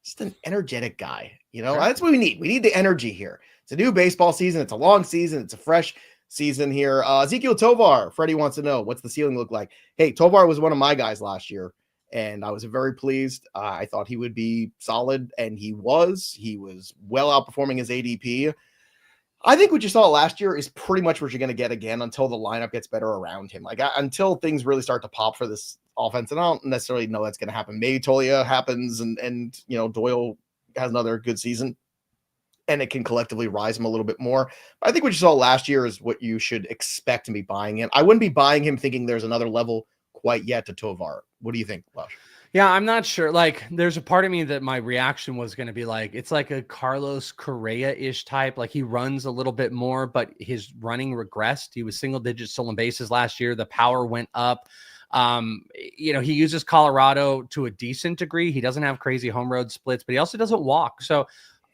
Just an energetic guy. That's what we need. We need the energy here. It's a new baseball season. It's a long season. It's a fresh season here. Ezequiel Tovar. Freddie wants to know, what's the ceiling look like? Hey, Tovar was one of my guys last year, and I was very pleased. I thought he would be solid, and he was. He was well outperforming his ADP. I think what you saw last year is pretty much what you're going to get again until the lineup gets better around him. Until things really start to pop for this offense, and I don't necessarily know that's going to happen. Maybe Tolia happens, and Doyle has another good season. and it can collectively rise him a little bit more. But I think what you saw last year is what you should expect to be buying him. I wouldn't be buying him thinking there's another level quite yet to Tovar. What do you think, Welsh? Yeah, I'm not sure. Like, there's a part of me that my reaction was going to be like, it's like a Carlos Correa-ish type. Like, he runs a little bit more, but his running regressed. He was single-digit stolen bases last year. The power went up. He uses Colorado to a decent degree. He doesn't have crazy home road splits, but he also doesn't walk. So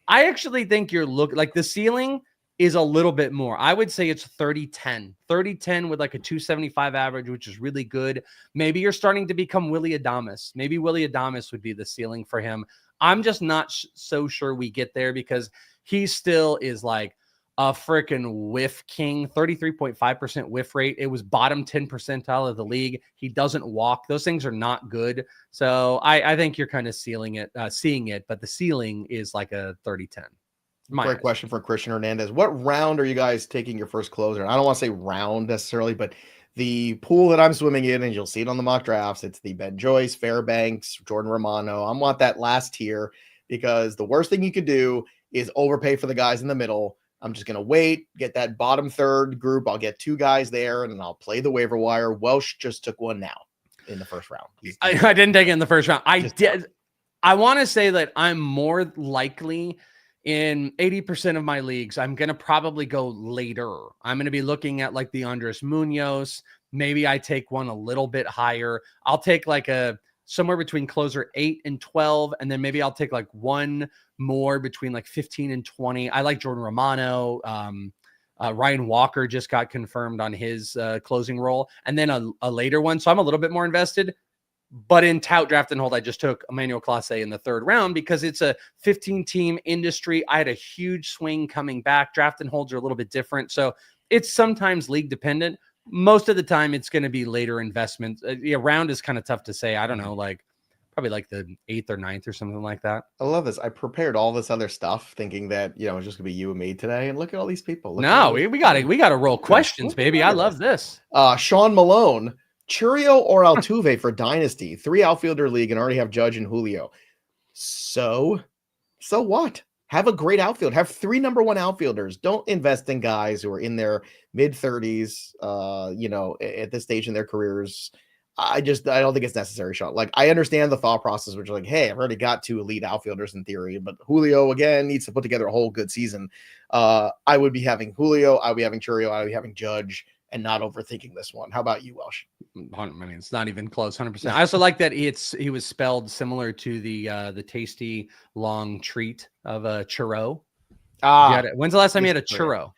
I actually think you're looking like the ceiling is a little bit more. I would say it's 30-10. 30-10 with like a 275 average, which is really good. Maybe you're starting to become Willy Adames. Maybe Willy Adames would be the ceiling for him. I'm just not so sure we get there because he still is like a freaking whiff king, 33.5% whiff rate. It was bottom 10 percentile of the league. He doesn't walk. Those things are not good. So I think you're kind of seeing it, but the ceiling is like a 30-10. Great question for Christian Hernandez. What round are you guys taking your first closer? And I don't want to say round necessarily, but the pool that I'm swimming in, and you'll see it on the mock drafts, it's the Ben Joyce, Fairbanks, Jordan Romano. I want that last tier because the worst thing you could do is overpay for the guys in the middle. I'm just going to wait, get that bottom third group. I'll get 2 guys there, and then I'll play the waiver wire. Welsh just took one now in the first round. I didn't take it in the first round. I did. I want to say that I'm more likely in 80% of my leagues, I'm going to probably go later. I'm going to be looking at like the Andres Munoz. Maybe I take one a little bit higher. I'll take like somewhere between closer 8 and 12. And then maybe I'll take like one more between like 15 and 20. I like Jordan Romano. Ryan Walker just got confirmed on his closing role. And then a later one. So I'm a little bit more invested. But in tout, draft, and hold, I just took Emmanuel Clase in the 3rd round because it's a 15-team industry. I had a huge swing coming back. Draft and holds are a little bit different. So it's sometimes league dependent. Most of the time, it's going to be later investments. Round is kind of tough to say. I don't know, like probably like the 8th or 9th or something like that. I love this. I prepared all this other stuff thinking that, it's just going to be you and me today. And look at all these people. We got to roll questions, baby. I love this. Sean Malone. Chourio or Altuve for Dynasty, 3 outfielder league and already have Judge and Julio. So what? Have a great outfield. Have 3 number 1 outfielders. Don't invest in guys who are in their mid 30s, at this stage in their careers. I don't think it's necessary, Sean. Like, I understand the thought process, which is like, hey, I've already got 2 elite outfielders in theory, but Julio again needs to put together a whole good season. I would be having Julio. I would be having Chourio. I would be having Judge. And not overthinking this one. How about you, Welsh? I mean, it's not even close, 100%. I also like that he was spelled similar to the tasty long treat of a churro. When's the last time you had a churro?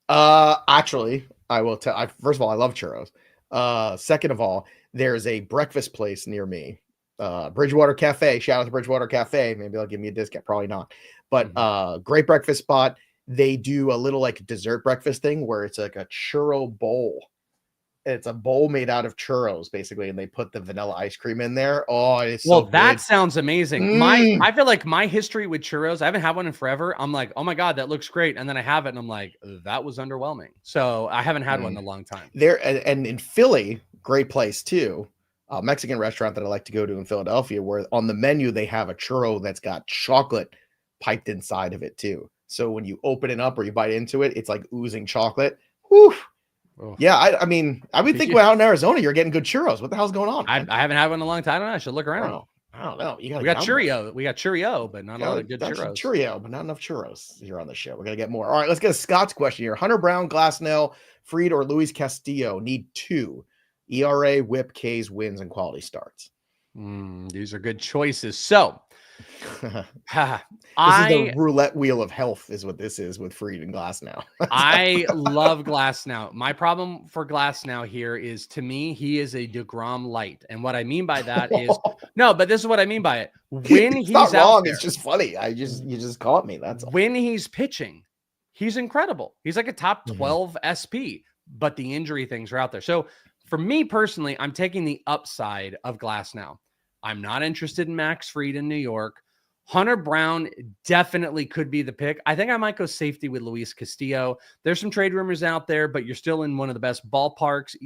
Actually, I will tell. First of all, I love churros. Second of all, there's a breakfast place near me, Bridgewater Cafe. Shout out to Bridgewater Cafe. Maybe they'll give me a discount. Probably not. But great breakfast spot. They do a little like dessert breakfast thing where it's like a churro bowl. It's a bowl made out of churros, basically, and they put the vanilla ice cream in there. Oh, it's so that good. Sounds amazing. I feel like my history with churros, I haven't had one in forever. I'm like, oh my God, that looks great. And then I have it and I'm like, that was underwhelming. So I haven't had one in a long time. There and in Philly, great place too. A Mexican restaurant that I like to go to in Philadelphia, where on the menu they have a churro that's got chocolate piped inside of it too. So when you open it up or you bite into it, it's like oozing chocolate. Whew. Oh. Yeah, I mean, I would think out in Arizona, you're getting good churros. What the hell's going on? I haven't had one in a long time. I don't know. I should look around. I don't know. We got Chourio. We got Chourio, but not a lot of good churros. Chourio, but not enough churros here on the show. We're going to get more. All right, let's get a Scott's question here. Hunter Brown, Glasnow, Fried, or Luis Castillo need 2. ERA, whip, Ks, wins, and quality starts. These are good choices. So, this is the roulette wheel of health is what this is with Fried and Glasnow. I love Glasnow. My problem for Glasnow here is, to me, he is a DeGrom light. And what I mean by that is, no, but this is what I mean by it. When he's not wrong, it's just funny. You just caught me. That's all. When he's pitching, he's incredible. He's like a top 12 SP, but the injury things are out there. So for me personally, I'm taking the upside of Glasnow. I'm not interested in Max Fried in New York. Hunter Brown definitely could be the pick. I think I might go safety with Luis Castillo. There's some trade rumors out there, but you're still in one of the best ballparks.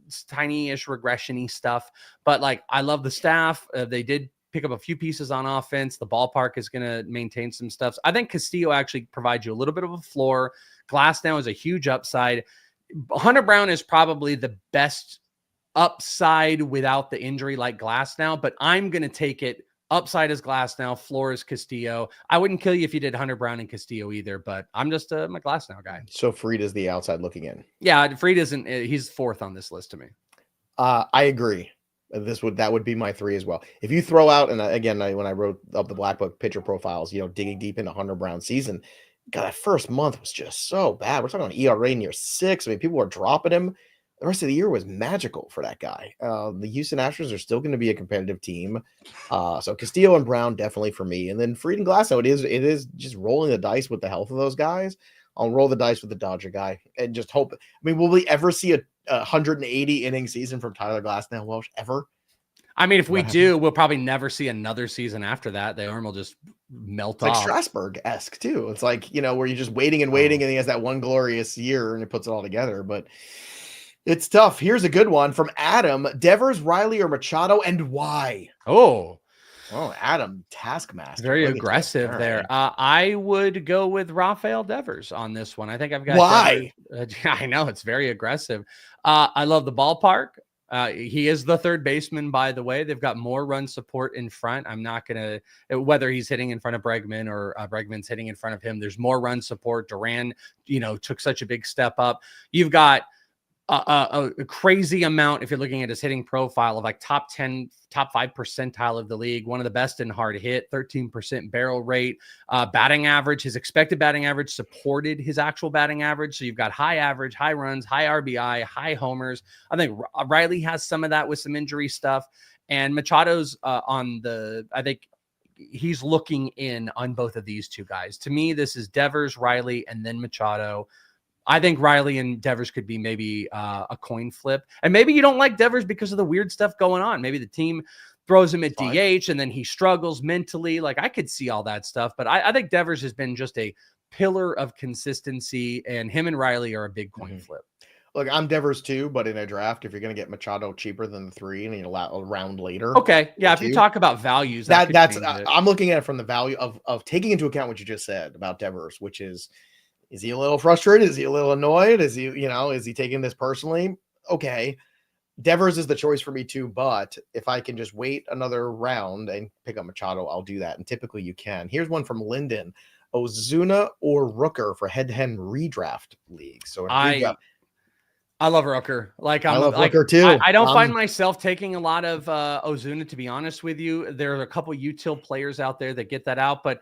It's tiny-ish regression-y stuff. But, like, I love the staff. They did pick up a few pieces on offense. The ballpark is going to maintain some stuff. So I think Castillo actually provides you a little bit of a floor. Glasnow is a huge upside. Hunter Brown is probably the best upside without the injury like Glasnow, but I'm going to take it. Upside is Glasnow, floor is Castillo. I wouldn't kill you if you did Hunter Brown and Castillo either, but I'm just a Glasnow guy. So Fried is the outside looking in. Yeah, Fried isn't. He's fourth on this list to me. I agree. That would be my 3 as well. If you throw out, and again, when I wrote up the Black Book pitcher profiles, digging deep into Hunter Brown season, God, that first month was just so bad. We're talking about ERA near 6. I mean, people were dropping him. The rest of the year was magical for that guy. The Houston Astros are still going to be a competitive team. So Castillo and Brown definitely for me. And then Fried and Glasnow, it is just rolling the dice with the health of those guys. I'll roll the dice with the Dodger guy and just hope. I mean, will we ever see a 180 inning season from Tyler Glasnow, Welsh, ever? I mean, if we do, we'll probably never see another season after that. The arm will just melt off. Like Strasburg-esque too. It's like, where you're just waiting and waiting, and he has that one glorious year and it puts it all together. But it's tough. Here's a good one from Adam. Devers, Riley, or Machado, and why? Oh, Adam, taskmaster. Very aggressive there. I would go with Rafael Devers on this one. I think I've got why? I know it's very aggressive. I love the ballpark. He is the third baseman, by the way. They've got more run support in front. I'm not going to, whether he's hitting in front of Bregman or Bregman's hitting in front of him, there's more run support. Duran, took such a big step up. You've got a crazy amount, if you're looking at his hitting profile, of like top 5 percentile of the league, one of the best in hard hit, 13% barrel rate, batting average. His expected batting average supported his actual batting average. So you've got high average, high runs, high RBI, high homers. I think Riley has some of that with some injury stuff, and Machado's I think he's looking in on both of these two guys. To me, this is Devers, Riley, and then Machado. I think Riley and Devers could be maybe a coin flip. And maybe you don't like Devers because of the weird stuff going on. Maybe the team throws him at DH and then he struggles mentally. Like, I could see all that stuff. But I think Devers has been just a pillar of consistency, and him and Riley are a big coin flip. Look, I'm Devers too, but in a draft, if you're going to get Machado cheaper than the 3 and you allow a round later. Okay. Yeah. If you talk about values, that's I'm looking at it from the value of taking into account what you just said about Devers, which is he a little frustrated? Is he a little annoyed? Is he, is he taking this personally? Okay. Devers is the choice for me too, but if I can just wait another round and pick up Machado, I'll do that. And typically you can. Here's one from Lyndon. Ozuna or Rooker for head-to-head redraft league. So I love Rooker. I love Rooker too. I don't find myself taking a lot of Ozuna, to be honest with you. There are a couple util players out there that get that out, but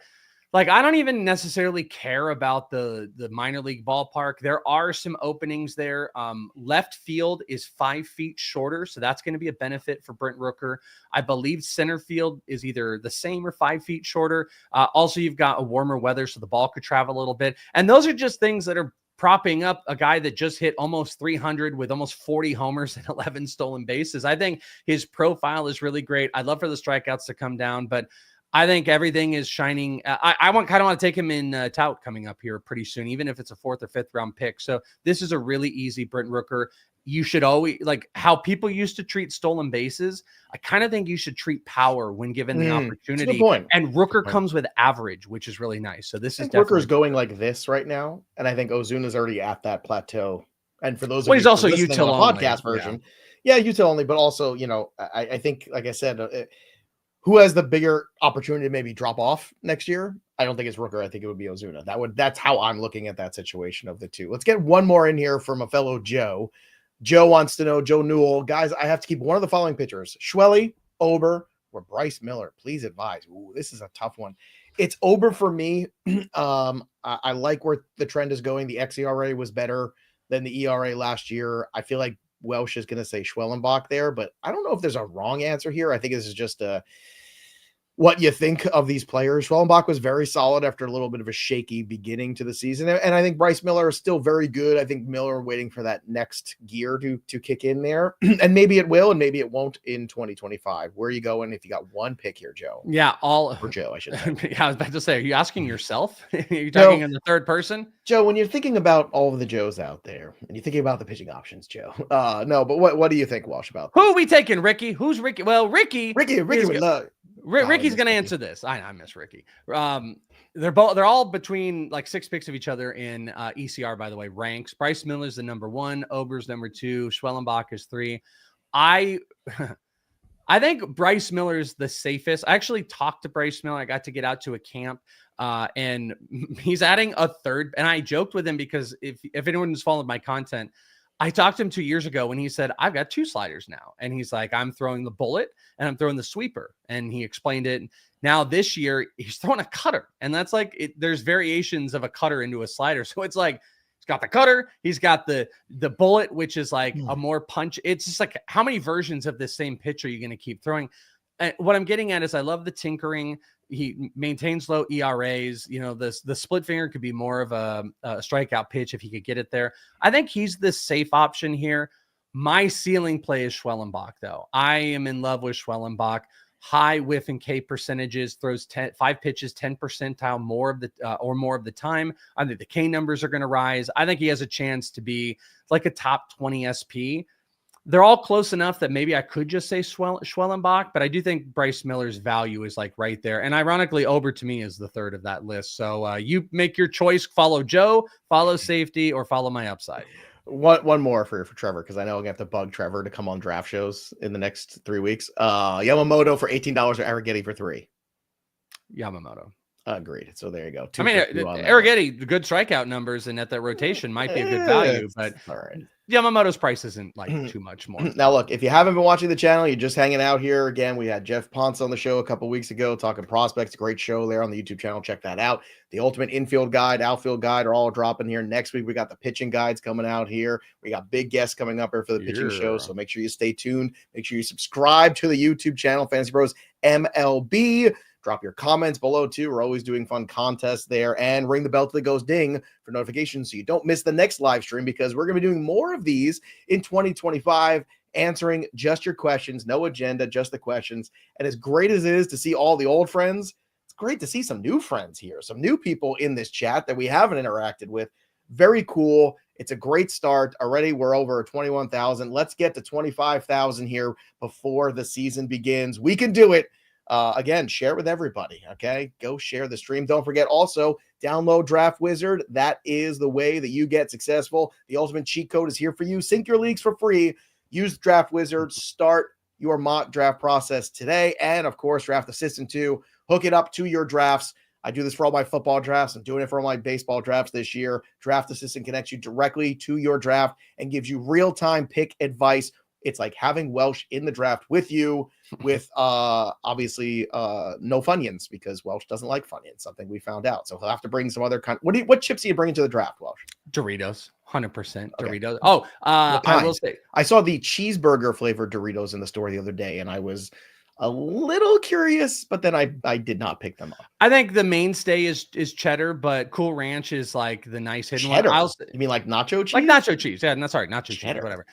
I don't even necessarily care about the minor league ballpark. There are some openings there. Left field is 5 feet shorter, so that's going to be a benefit for Brent Rooker. I believe center field is either the same or 5 feet shorter. Also, you've got a warmer weather, so the ball could travel a little bit. And those are just things that are propping up a guy that just hit almost 300 with almost 40 homers and 11 stolen bases. I think his profile is really great. I'd love for the strikeouts to come down, but I think everything is shining. I kind of want to take him in tout coming up here pretty soon, even if it's a 4th or 5th round pick. So this is a really easy Brent Rooker. You should always, like how people used to treat stolen bases, I kind of think you should treat power when given the opportunity. That's a good point. And Rooker comes with average, which is really nice. So this is Rooker's going like this right now, and I think Ozuna's already at that plateau. And for those of he's you also listening util on the podcast version, yeah, util only, but also, I think, like I said, who has the bigger opportunity to maybe drop off next year? I don't think it's Rooker. I think it would be Ozuna. That's how I'm looking at that situation of the two. Let's get one more in here from a fellow Joe. Joe wants to know, Joe Newell, guys, I have to keep one of the following pitchers: Schwelly, Ober, or Bryce Miller. Please advise. Ooh, this is a tough one. It's Ober for me. I like where the trend is going. The xERA was better than the ERA last year. I feel like Welsh is going to say Schwellenbach there, but I don't know if there's a wrong answer here. I think this is just what you think of these players. Schwellenbach was very solid after a little bit of a shaky beginning to the season. And I think Bryce Miller is still very good. I think Miller waiting for that next gear to kick in there. And maybe it will, and maybe it won't in 2025. Where are you going if you got one pick here, Joe? Yeah, or Joe, I should say. Yeah, I was about to say, are you asking yourself? Are you talking in the third person? Joe, when you're thinking about all of the Joes out there, and you're thinking about the pitching options, Joe. No, but what do you think, Walsh, about this? Who are we taking, Ricky? Who's Ricky? Well, Ricky would love. Ricky's going to answer this. I miss Ricky. They're all between like 6 picks of each other in ECR, by the way, ranks. Bryce Miller's the number 1, Ober's number 2, Schwellenbach is 3. I think Bryce Miller's the safest. I actually talked to Bryce Miller. I got to get out to a camp and he's adding a third. And I joked with him because if anyone's followed my content, I talked to him 2 years ago when he said, I've got 2 sliders now. And he's like, I'm throwing the bullet and I'm throwing the sweeper. And he explained it. Now this year he's throwing a cutter. And that's like, there's variations of a cutter into a slider. So it's like, he's got the cutter, he's got the bullet, which is like a more punch. It's just like, how many versions of this same pitch are you going to keep throwing? And what I'm getting at is I love the tinkering. He maintains low ERAs. You know, the split finger could be more of a strikeout pitch if he could get it there. I think he's the safe option here. My ceiling play is Schwellenbach, though. I am in love with Schwellenbach. High whiff and K percentages, throws 5 pitches, 10 percentile more of the time. I think the K numbers are going to rise. I think he has a chance to be like a top 20 SP. They're all close enough that maybe I could just say Schwellenbach, but I do think Bryce Miller's value is like right there. And ironically, Ober to me is the third of that list. So you make your choice. Follow Joe, follow safety, or follow my upside. One more for Trevor, because I know I'm gonna have to bug Trevor to come on draft shows in the next 3 weeks. Yamamoto for $18 or Arrighetti for $3. Yamamoto. Agreed. So there you go. I mean, Arrighetti, good strikeout numbers, and at that rotation might be a good value, but all right. Yamamoto's price isn't like too much more. Now, look, if you haven't been watching the channel, you're just hanging out here. Again, we had Jeff Ponce on the show a couple weeks ago talking prospects. Great show there on the YouTube channel. Check that out. The ultimate infield guide, outfield guide are all dropping here. Next week, we got the pitching guides coming out here. We got big guests coming up here for the pitching show. So make sure you stay tuned. Make sure you subscribe to the YouTube channel, FantasyPros MLB. Drop your comments below too. We're always doing fun contests there, and ring the bell till it goes ding for notifications so you don't miss the next live stream, because we're going to be doing more of these in 2025, answering just your questions, no agenda, just the questions. And as great as it is to see all the old friends, it's great to see some new friends here, some new people in this chat that we haven't interacted with. Very cool. It's a great start. Already we're over 21,000. Let's get to 25,000 here before the season begins. We can do it. Again, share it with everybody. Okay, go share the stream. Don't forget also download Draft Wizard. That is the way that you get successful. The ultimate cheat code is here for you. Sync your leagues for free. Use Draft Wizard. Start your mock draft process today. And of course, Draft Assistant too. Hook it up to your drafts. I do this for all my football drafts. I'm doing it for all my baseball drafts this year. Draft Assistant connects you directly to your draft and gives you real-time pick advice. It's like having Welsh in the draft with you, with obviously no Funyuns, because Welsh doesn't like Funyuns, something we found out. So he'll have to bring some other kind. What chips are you bringing to the draft, Welsh? Doritos, 100% Doritos. Okay. Oh, I will say, I saw the cheeseburger flavored Doritos in the store the other day, and I was a little curious, but then I did not pick them up. I think the mainstay is cheddar, but Cool Ranch is like the nice hidden cheddar. One. You mean like nacho cheese? Like nacho cheese. Yeah, no, sorry, nacho cheddar. Cheese, whatever.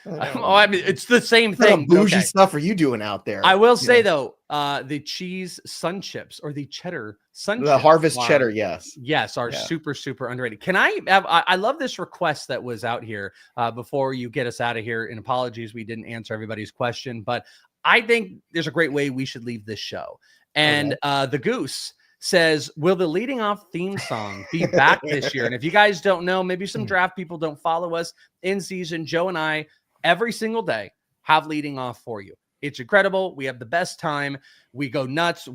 I mean, it's the same thing. What bougie stuff are you doing out there? I will say though, the cheese sun chips or the cheddar sun chips. The Harvest cheddar, yes. Yes, are super underrated. Can I have, I love this request that was out here before you get us out of here, and apologies, we didn't answer everybody's question, but I think there's a great way we should leave this show. And the Goose says, will the leading off theme song be back this year? And if you guys don't know, maybe some draft people don't follow us in season, Joe and I, every single day, have leading off for you. It's incredible. We have the best time. We go nuts.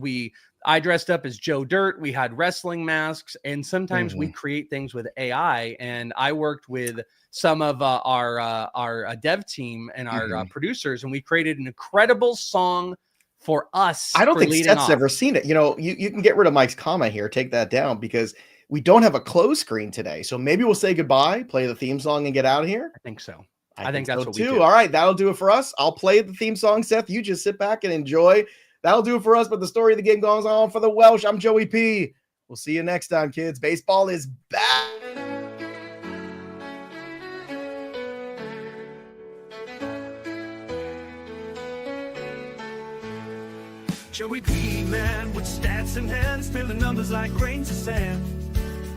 I dressed up as Joe Dirt. We had wrestling masks, and sometimes we create things with AI. And I worked with some of our dev team and our producers, and we created an incredible song for us. I don't think Seth's ever seen it. You know, you can get rid of Mike's comment here. Take that down, because we don't have a close screen today. So maybe we'll say goodbye, play the theme song, and get out of here. I think so. I think that's so what too. we do. All right, that'll do it for us. I'll play the theme song, Seth. You just sit back and enjoy. That'll do it for us. But the story of the game goes on for the Welsh. I'm Joey P. We'll see you next time, kids. Baseball is back. Joey P, man, with stats in hands, filling numbers like grains of sand.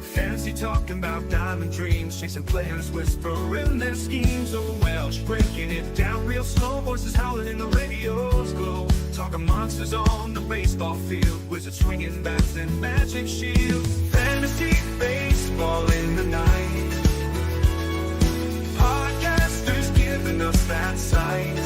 Fantasy talking about diamond dreams, chasing players, whispering their schemes. Oh, Welsh, breaking it down real slow, voices howling in the radio's glow. Talking monsters on the baseball field, wizards swinging bats and magic shields. Fantasy baseball in the night. Podcasters giving us that sight.